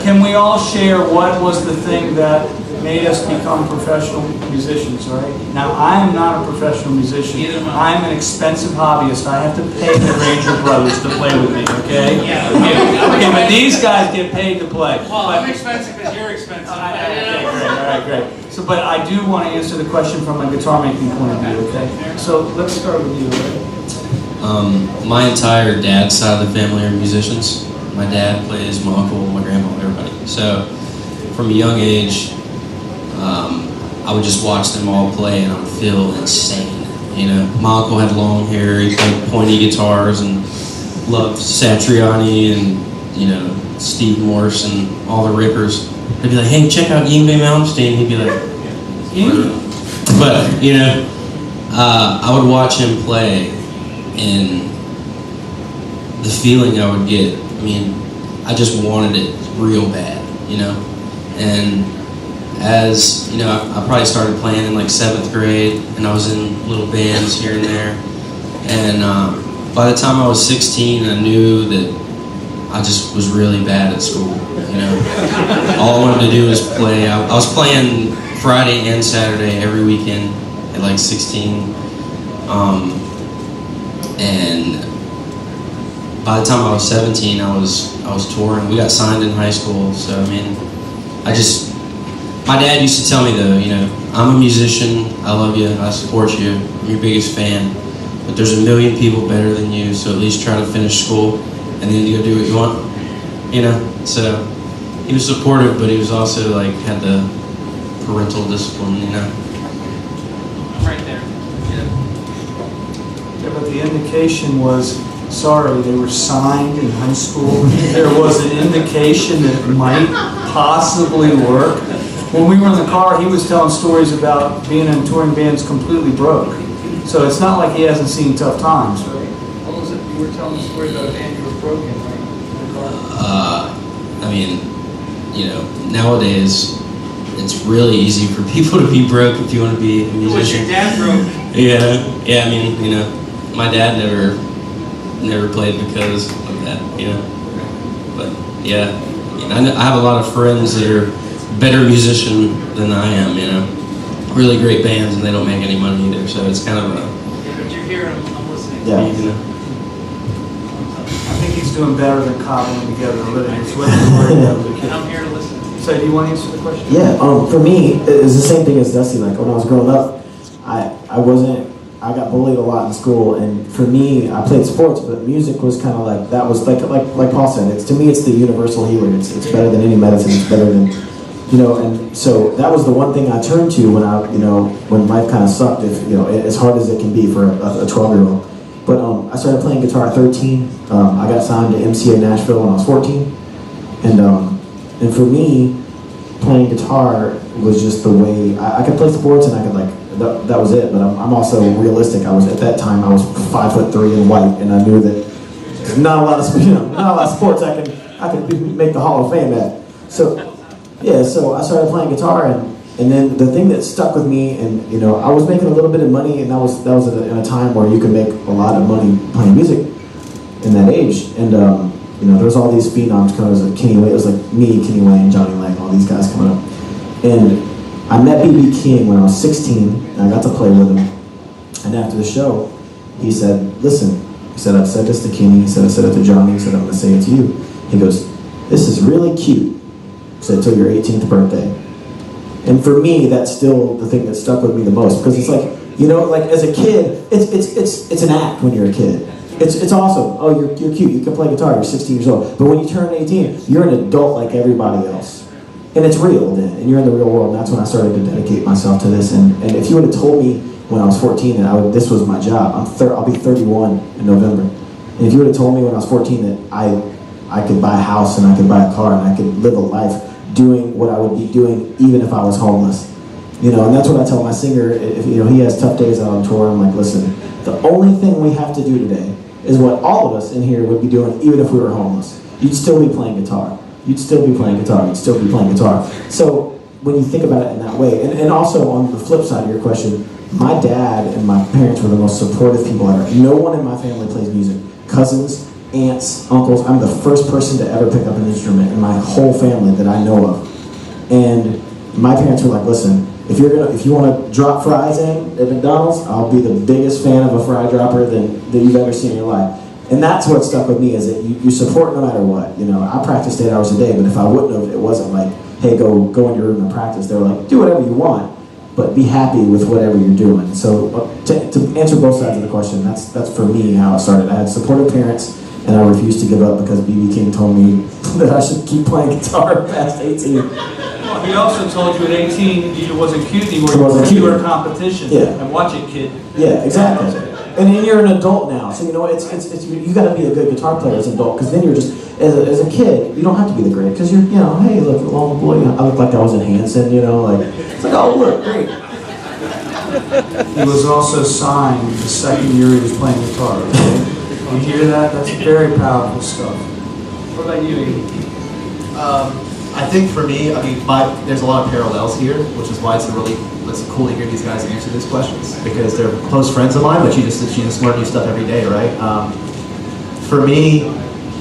can we all share what was the thing that made us become professional musicians, right? Now, I am not a professional musician. I'm an expensive hobbyist. I have to pay the Ranger Brothers to play with me, okay? Okay, but these guys get paid to play. Well, I'm expensive because you're expensive. Okay, great, all right, great. So, but I do want to answer the question from a guitar making point of view, okay? So let's start with you, right? My entire dad's side of the family are musicians. My dad plays, my uncle, my grandpa, everybody. So, from a young age, I would just watch them all play and I would feel insane. You know, my uncle had long hair, he played pointy guitars and loved Satriani and, you know, Steve Morse and all the rippers. They'd be like, hey, check out Yngwie Malmsteen. He'd be like, but, you know, I would watch him play and the feeling I would get, I mean, I just wanted it real bad, you know? And as, you know, I probably started playing in like 7th grade and I was in little bands here and there. And by the time I was 16, I knew that I just was really bad at school, you know? All I wanted to do was play. I was playing Friday and Saturday every weekend at like 16. And by the time I was 17, I was touring. We got signed in high school, so I mean, my dad used to tell me though, you know, I'm a musician, I love you, I support you, I'm your biggest fan, but there's a million people better than you, so at least try to finish school and then you go do what you want, you know? So he was supportive, but he was also like, had the parental discipline, you know? Right there. Yeah, but the indication was, sorry, they were signed in high school. There was an indication that it might possibly work. When we were in the car, he was telling stories about being in touring bands completely broke. So it's not like he hasn't seen tough times, right? What was it? You were telling a story about a band you were broken, right? In the car? I mean, you know, nowadays, it's really easy for people to be broke if you want to be a musician. Was your dad broke? Yeah, I mean, you know, my dad never played because of that, you know. But yeah, I have a lot of friends that are better musician than I am, you know. Really great bands and they don't make any money either, so it's kind of a... Yeah, but you're here, I'm listening. Yeah. You know. I think he's doing better than cobbling together a living. It's what he's worried about. And I'm here to listen. So do you want to answer the question? Yeah, for me, it's the same thing as Dusty. Like when I was growing up, I got bullied a lot in school, and for me, I played sports, but music was kind of like, that was like Paul said, to me it's the universal healer. It's better than any medicine, it's better than, you know, and so that was the one thing I turned to when when life kind of sucked, as hard as it can be for a 12-year-old. But I started playing guitar at 13. I got signed to MCA Nashville when I was 14, and for me, playing guitar was just the way, I could play sports and I could that was it, but I'm also realistic. At that time I was 5'3" and white, and I knew that not a lot of sports I could make the Hall of Fame at. So yeah, so I started playing guitar, and then the thing that stuck with me, and I was making a little bit of money, and that was in a time where you could make a lot of money playing music in that age, and there was all these phenoms coming. It was Kenny Wayne, it was like me, Kenny Wayne, Johnny Lang, all these guys coming up, and I met B.B. King when I was 16, and I got to play with him. And after the show, he said, listen, he said, I've said this to Kenny, he said, I said it to Johnny, he said, I'm going to say it to you. He goes, this is really cute, he said, till your 18th birthday. And for me, that's still the thing that stuck with me the most, because it's like, like as a kid, it's an act when you're a kid. It's awesome. Oh, you're cute, you can play guitar, you're 16 years old. But when you turn 18, you're an adult like everybody else. And it's real then, and you're in the real world, and that's when I started to dedicate myself to this. And if you would have told me when I was 14 that this was my job, I'll be 31 in November. And if you would have told me when I was 14 that I could buy a house and I could buy a car and I could live a life doing what I would be doing even if I was homeless. And that's what I tell my singer, if he has tough days out on tour, I'm like, listen, the only thing we have to do today is what all of us in here would be doing even if we were homeless. You'd still be playing guitar. You'd still be playing guitar, you'd still be playing guitar. So when you think about it in that way, and also on the flip side of your question, my dad and my parents were the most supportive people ever. No one in my family plays music. Cousins, aunts, uncles. I'm the first person to ever pick up an instrument in my whole family that I know of. And my parents were like, listen, if you want to drop fries in at McDonald's, I'll be the biggest fan of a fry dropper that you've ever seen in your life. And that's what stuck with me, is that you support no matter what. You know, I practiced 8 hours a day, but if I wouldn't have, it wasn't like, hey, go in your room and practice. They were like, do whatever you want, but be happy with whatever you're doing. So to answer both sides of the question, that's for me how it started. I had supportive parents, and I refused to give up because B.B. King told me that I should keep playing guitar past 18. Well, he also told you at 18 it wasn't cute anymore. It wasn't You were cute. a competition. Yeah. And watch it, kid. Yeah, exactly. And then you're an adult now, so you know it's you got to be a good guitar player as an adult, because then you're just as a kid you don't have to be the great, because you're, you know, hey, look, long boy, I look like I was in Hanson, you know, like it's like, oh look, great. He was also signed the second year he was playing guitar. You hear that? That's very powerful stuff. What about you, Ian? I think for me, I mean, there's a lot of parallels here, which is why it's cool to hear these guys answer these questions, because they're close friends of mine, but you just learn new stuff every day, right? For me,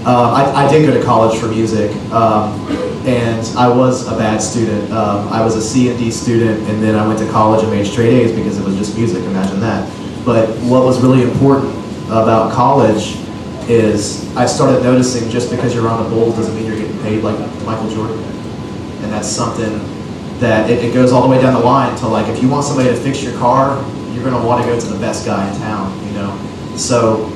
I did go to college for music, and I was a bad student. I was a C and D student, and then I went to college and made straight A's because it was just music, imagine that. But what was really important about college is I started noticing just because you're on the Bulls doesn't mean you're getting paid like Michael Jordan. And that's something that it goes all the way down the line to, like, if you want somebody to fix your car, you're going to want to go to the best guy in town, you know? So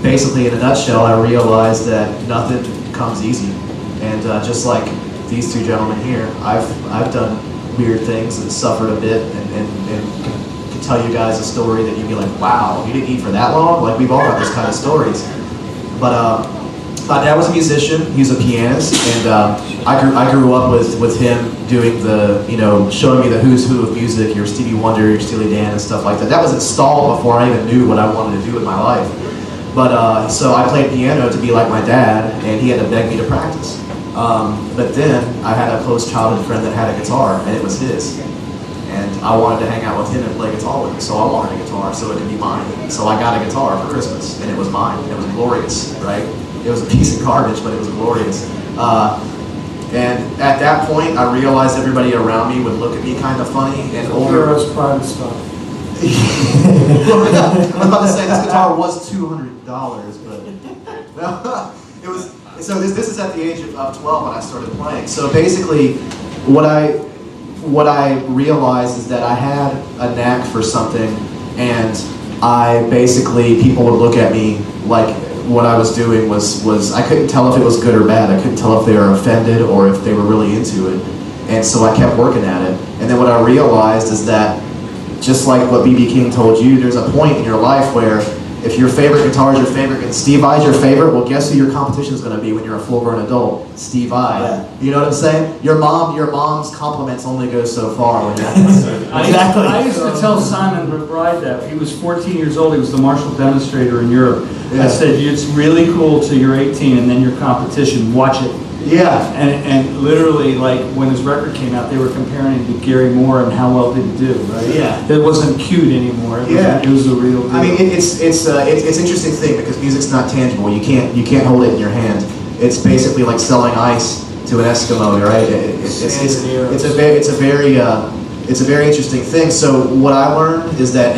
basically, in a nutshell, I realized that nothing comes easy. And just like these two gentlemen here, I've done weird things and suffered a bit, and can tell you guys a story that you'd be like, wow, you didn't eat for that long? Like, we've all got this kind of stories. But my dad was a musician. He was a pianist, and I grew up with him doing the, you know, showing me the who's who of music, your Stevie Wonder, your Steely Dan, and stuff like that. That was installed before I even knew what I wanted to do with my life. But so I played piano to be like my dad, and he had to beg me to practice. But then I had a close childhood friend that had a guitar, and it was his. And I wanted to hang out with him and play guitar with him, so I wanted a guitar so it could be mine. So I got a guitar for Christmas, and it was mine. It was glorious, right? It was a piece of garbage, but it was glorious. And at that point, I realized everybody around me would look at me kind of funny, and older. Heroes private stuff. I was about to say this guitar was $200, but it was. So this is at the age of 12 when I started playing. So basically, what I realized is that I had a knack for something, and people would look at me like what I was doing was I couldn't tell if it was good or bad. I couldn't tell if they were offended or if they were really into it. And so I kept working at it. And then what I realized is that, just like what B.B. King told you, there's a point in your life where if your favorite guitar is your favorite, and Steve Vai's your favorite, well, guess who your competition is going to be when you're a full-grown adult? Steve Vai. Yeah. You know what I'm saying? Your mom's compliments only go so far when you're Exactly. I used to tell Simon McBride that. He was 14 years old. He was the Marshall demonstrator in Europe. Yeah. I said, it's really cool till you're 18, and then your competition, watch it. Yeah. And literally, like, when his record came out, they were comparing him to Gary Moore and how well did he do, right? Yeah. It wasn't cute anymore. It was the real deal. I mean, it's an interesting thing because music's not tangible. You can't hold it in your hand. It's basically like selling ice to an Eskimo, right? It's a very interesting thing. So what I learned is that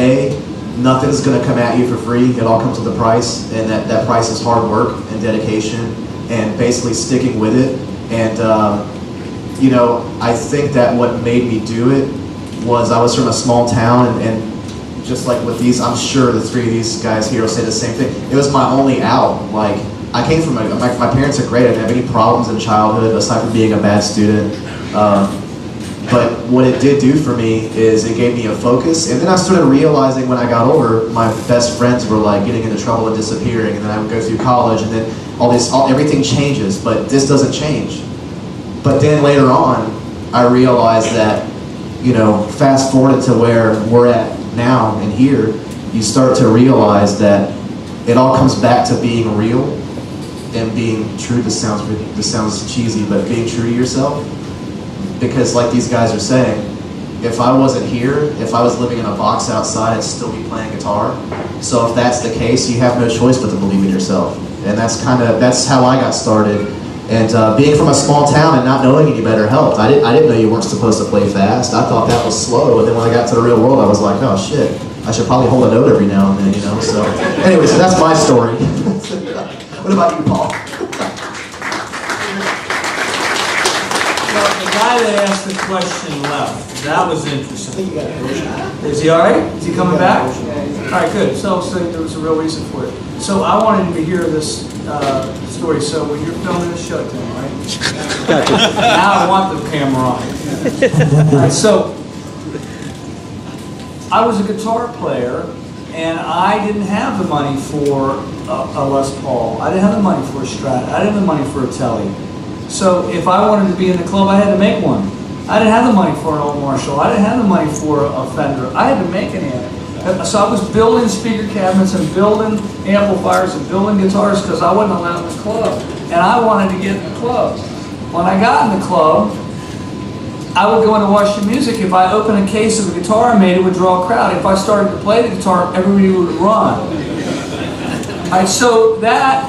nothing's going to come at you for free. It all comes with a price, and that price is hard work and dedication, and basically sticking with it. And you know, I think that what made me do it was I was from a small town, and just like with these, I'm sure the three of these guys here will say the same thing. It was my only out. Like, I came from my parents are great. I didn't have any problems in childhood aside from being a bad student. But what it did do for me is it gave me a focus, and then I started realizing when I got older, my best friends were like getting into trouble and disappearing, and then I would go through college, and then everything changes, but this doesn't change. But then later on, I realized that, you know, fast forward to where we're at now and here, you start to realize that it all comes back to being real and being true. This sounds cheesy, but being true to yourself. Because like these guys are saying, if I wasn't here, if I was living in a box outside, I'd still be playing guitar. So if that's the case, you have no choice but to believe in yourself. And that's how I got started. And being from a small town and not knowing any better helped. I didn't know you weren't supposed to play fast. I thought that was slow. And then when I got to the real world, I was like, oh shit, I should probably hold a note every now and then, you know? So anyway, so that's my story. What about you, Paul? Well, the guy that asked the question left. That was interesting. Is he all right? Is he coming back? All right, good. So there was a real reason for it. So I wanted him to hear this story. So when you're filming a show, Tim, right? Now I want the camera on. All right, so I was a guitar player, and I didn't have the money for a Les Paul. I didn't have the money for a Strat. I didn't have the money for a Tele. So if I wanted to be in the club, I had to make one. I didn't have the money for an old Marshall. I didn't have the money for a Fender. I had to make an amp. So I was building speaker cabinets and building amplifiers and building guitars because I wasn't allowed in the club. And I wanted to get in the club. When I got in the club, I would go into Watch the Music. If I opened a case of a guitar I made, it would draw a crowd. If I started to play the guitar, everybody would run. All right, so that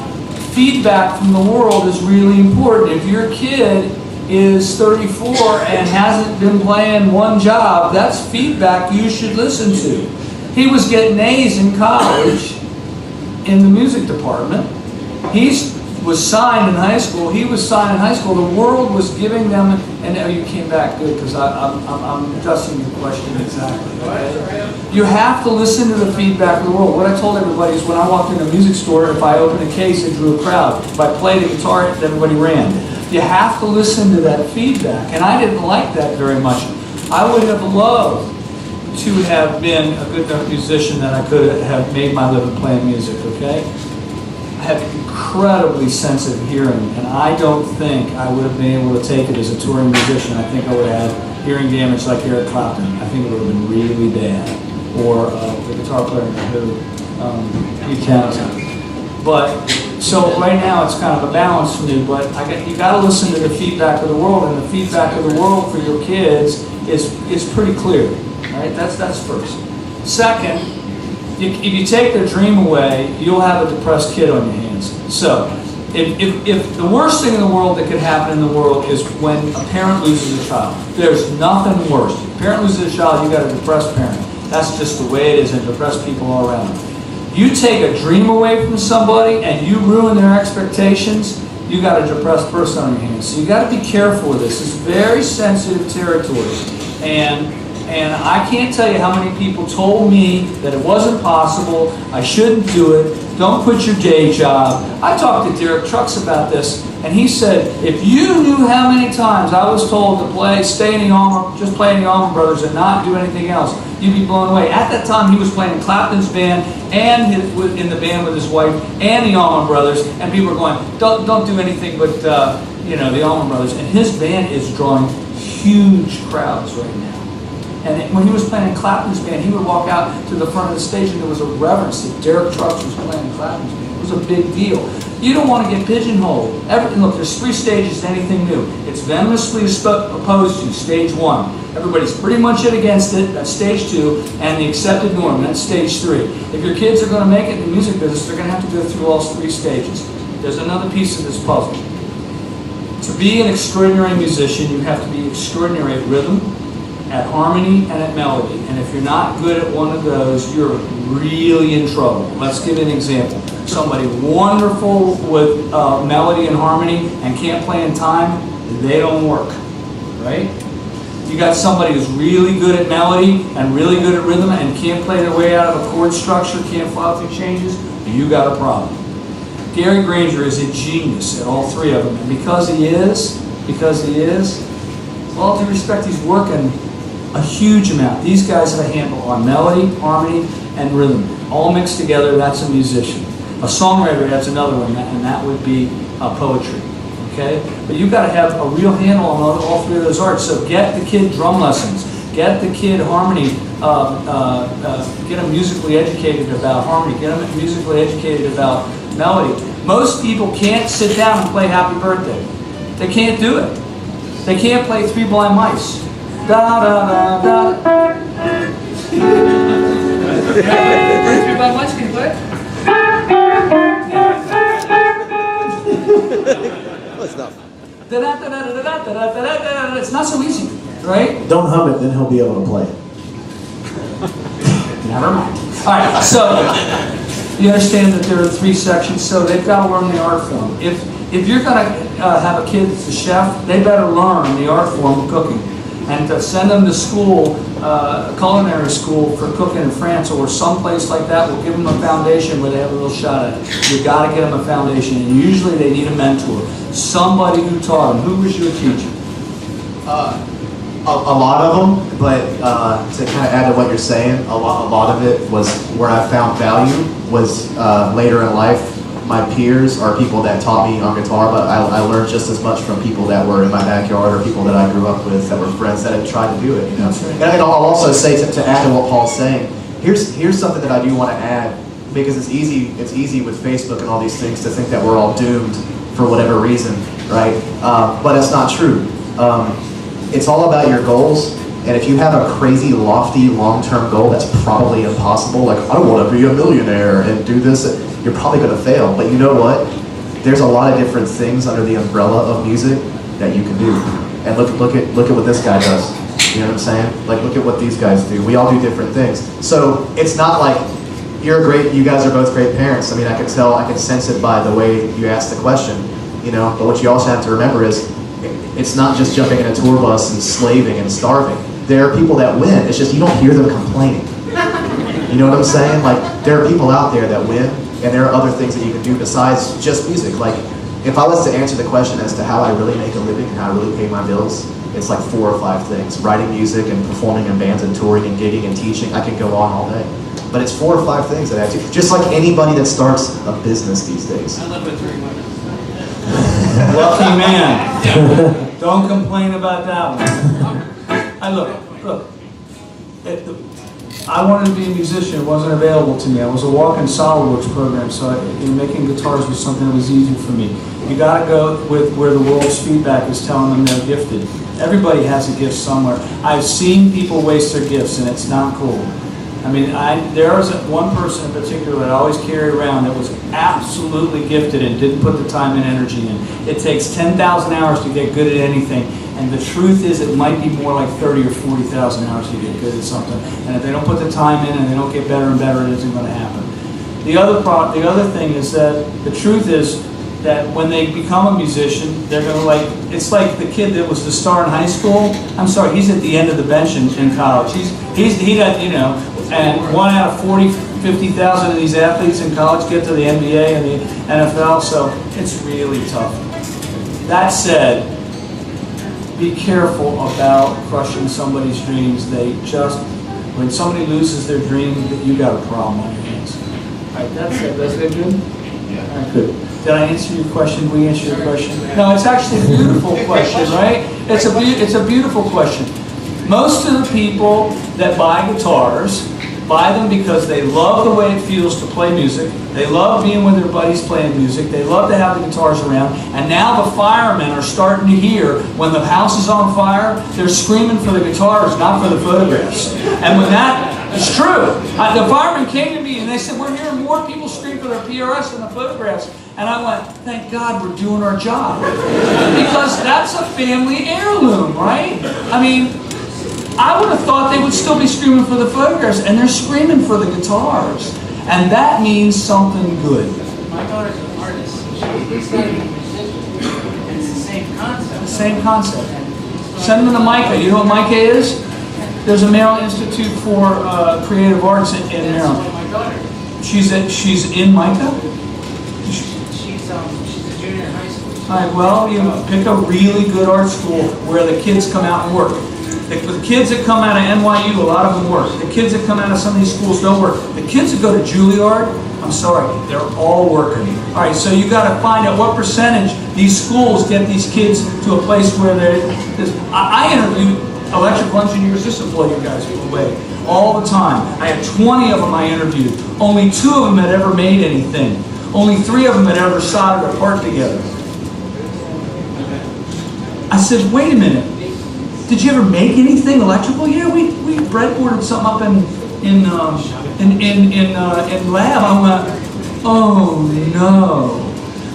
feedback from the world is really important. If your kid is 34 and hasn't been playing one job, that's feedback you should listen to. He was getting A's in college in the music department. He was signed in high school. He was signed in high school. The world was giving them, and now you came back good because I'm adjusting your question exactly. Okay? You have to listen to the feedback of the world. What I told everybody is when I walked in a music store, if I opened a case, it drew a crowd. If I played a guitar, everybody ran. You have to listen to that feedback, and I didn't like that very much. I would have loved to have been a good enough musician that I could have made my living playing music, okay? I have incredibly sensitive hearing, and I don't think I would have been able to take it as a touring musician. I think I would have had hearing damage like Eric Clapton. I think it would have been really bad. Or the guitar player who, Pete Townsend. But, so right now it's kind of a balance for me, but you got to listen to the feedback of the world, and the feedback of the world for your kids is pretty clear. All right, that's first. Second, if you take their dream away, you'll have a depressed kid on your hands. So, if the worst thing in the world that could happen in the world is when a parent loses a child, there's nothing worse. If a parent loses a child, you got a depressed parent. That's just the way it is, and depressed people all around. You take a dream away from somebody and you ruin their expectations, you got a depressed person on your hands. So you got to be careful with this. It's very sensitive territory. And I can't tell you how many people told me that it wasn't possible, I shouldn't do it, don't quit your day job. I talked to Derek Trucks about this, and he said, if you knew how many times I was told to stay in the Allman, just play in the Allman Brothers and not do anything else, you'd be blown away. At that time, he was playing in Clapton's band and in the band with his wife and the Allman Brothers, and people were going, don't do anything but the Allman Brothers. And his band is drawing huge crowds right now. And when he was playing in Clapton's band, he would walk out to the front of the stage and there was a reverence that Derek Trucks was playing in Clapton's band. It was a big deal. You don't want to get pigeonholed. Look, there's 3 stages to anything new. It's venomously opposed to stage 1. Everybody's pretty much against it. That's stage 2. And the accepted norm, that's stage 3. If your kids are going to make it in the music business, they're going to have to go through all 3 stages. There's another piece of this puzzle. To be an extraordinary musician, you have to be extraordinary at rhythm, at harmony, and at melody. And if you're not good at one of those, you're really in trouble. Let's give an example. Somebody wonderful with melody and harmony and can't play in time, they don't work, right? You got somebody who's really good at melody and really good at rhythm and can't play their way out of a chord structure, can't file through changes, you got a problem. Gary Granger is a genius at all 3 of them. And because he is, with all due respect, he's working a huge amount. These guys have a handle on melody, harmony, and rhythm. All mixed together, that's a musician. A songwriter, that's another one, and that would be poetry. Okay? But you've got to have a real handle on all 3 of those arts. So get the kid drum lessons. Get the kid harmony. Get them musically educated about harmony. Get them musically educated about melody. Most people can't sit down and play Happy Birthday. They can't do it. They can't play Three Blind Mice. Da da da da. Three Blind Mice, can you play? stuff. It's not so easy, right? Don't hum it, then he'll be able to play it. Never mind. All right, so you understand that there are 3 sections, so they've got to learn the art form. If you're going to have a kid that's a chef, they better learn the art form of cooking. And to send them to school, culinary school for cooking in France or someplace like that will give them a foundation where they have a little shot at it. You got to get them a foundation, and usually they need a mentor, somebody who taught them. Who was your teacher? A lot of them, but to kind of add to what you're saying, a lot of it was where I found value was later in life. My peers are people that taught me on guitar, but I learned just as much from people that were in my backyard or people that I grew up with that were friends that had tried to do it. You know? And I'll also say to add to what Paul's saying, here's something that I do want to add, because it's easy with Facebook and all these things to think that we're all doomed for whatever reason, right? But it's not true. It's all about your goals, and if you have a crazy, lofty, long-term goal that's probably impossible, like I want to be a millionaire and do this, you're probably going to fail. But you know what? There's a lot of different things under the umbrella of music that you can do. And look at what this guy does. You know what I'm saying? Like, look at what these guys do. We all do different things. So it's not like you guys are both great parents. I mean, I can sense it by the way you ask the question, you know. But what you also have to remember is, it's not just jumping in a tour bus and slaving and starving. There are people that win. It's just you don't hear them complaining. You know what I'm saying? Like, there are people out there that win, and there are other things that you can do besides just music. Like, if I was to answer the question as to how I really make a living and how I really pay my bills, it's like 4 or 5 things. Writing music and performing in bands and touring and gigging and teaching. I could go on all day. But it's 4 or 5 things that I have to, just like anybody that starts a business these days. I live with 3 women. Lucky man. Don't complain about that one. I wanted to be a musician. It wasn't available to me. I was a walk-in SolidWorks program, so making guitars was something that was easy for me. You got to go with where the world's feedback is telling them they're gifted. Everybody has a gift somewhere. I've seen people waste their gifts, and it's not cool. I mean, there was one person in particular that I always carry around that was absolutely gifted and didn't put the time and energy in. It takes 10,000 hours to get good at anything, and the truth is it might be more like 30 or 40,000 hours to get good at something. And if they don't put the time in and they don't get better and better, it isn't going to happen. The other thing is that the truth is that when they become a musician, they're going to it's like the kid that was the star in high school. I'm sorry, he's at the end of the bench in college. He got, you know, and 1 out of 40, 50,000 of these athletes in college get to the NBA and the NFL, so it's really tough. That said, be careful about crushing somebody's dreams. When somebody loses their dream, you got a problem on your hands. All right, that's it. That's it, good? Yeah. All right, good. Did I answer your question? We answer your question? No, it's actually a beautiful question, right? It's a beautiful question. Most of the people that buy guitars buy them because they love the way it feels to play music. They love being with their buddies playing music. They love to have the guitars around. And now the firemen are starting to hear when the house is on fire, they're screaming for the guitars, not for the photographs. And when that is true, the firemen came to me and they said, we're hearing more people scream for their PRS than the photographs. And I went, thank God we're doing our job. Because that's a family heirloom, right? I mean, I would have thought they would still be screaming for the photographs, and they're screaming for the guitars. And that means something good. My daughter's an artist. She's studying musician. It's the same concept. The same concept. Send them to Micah. You know what Micah is? There's a Maryland Institute for Creative Arts in Maryland. That's my daughter. She's in Micah? She's a junior in high school. All right, well, you pick a really good art school where the kids come out and work. The kids that come out of NYU, a lot of them work. The kids that come out of some of these schools don't work. The kids that go to Juilliard, I'm sorry, they're all working. All right, so you got to find out what percentage these schools get these kids to a place where I interviewed electrical engineers, just to blow you guys away, all the time. I had 20 of them I interviewed. Only 2 of them had ever made anything. Only 3 of them had ever soldered a part together. I said, wait a minute. Did you ever make anything electrical? Yeah, we breadboarded something up in lab. I went, oh no.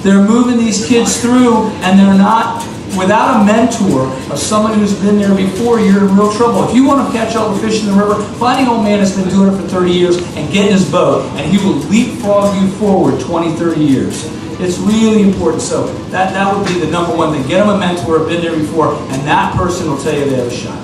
They're moving these kids through, and they're not, without a mentor or someone who's been there before, you're in real trouble. If you want to catch all the fish in the river, find an old man that's been doing it for 30 years and get in his boat, and he will leapfrog you forward 20, 30 years. It's really important. So that would be the number one thing. Get them a mentor, been there before, and that person will tell you they have a shot.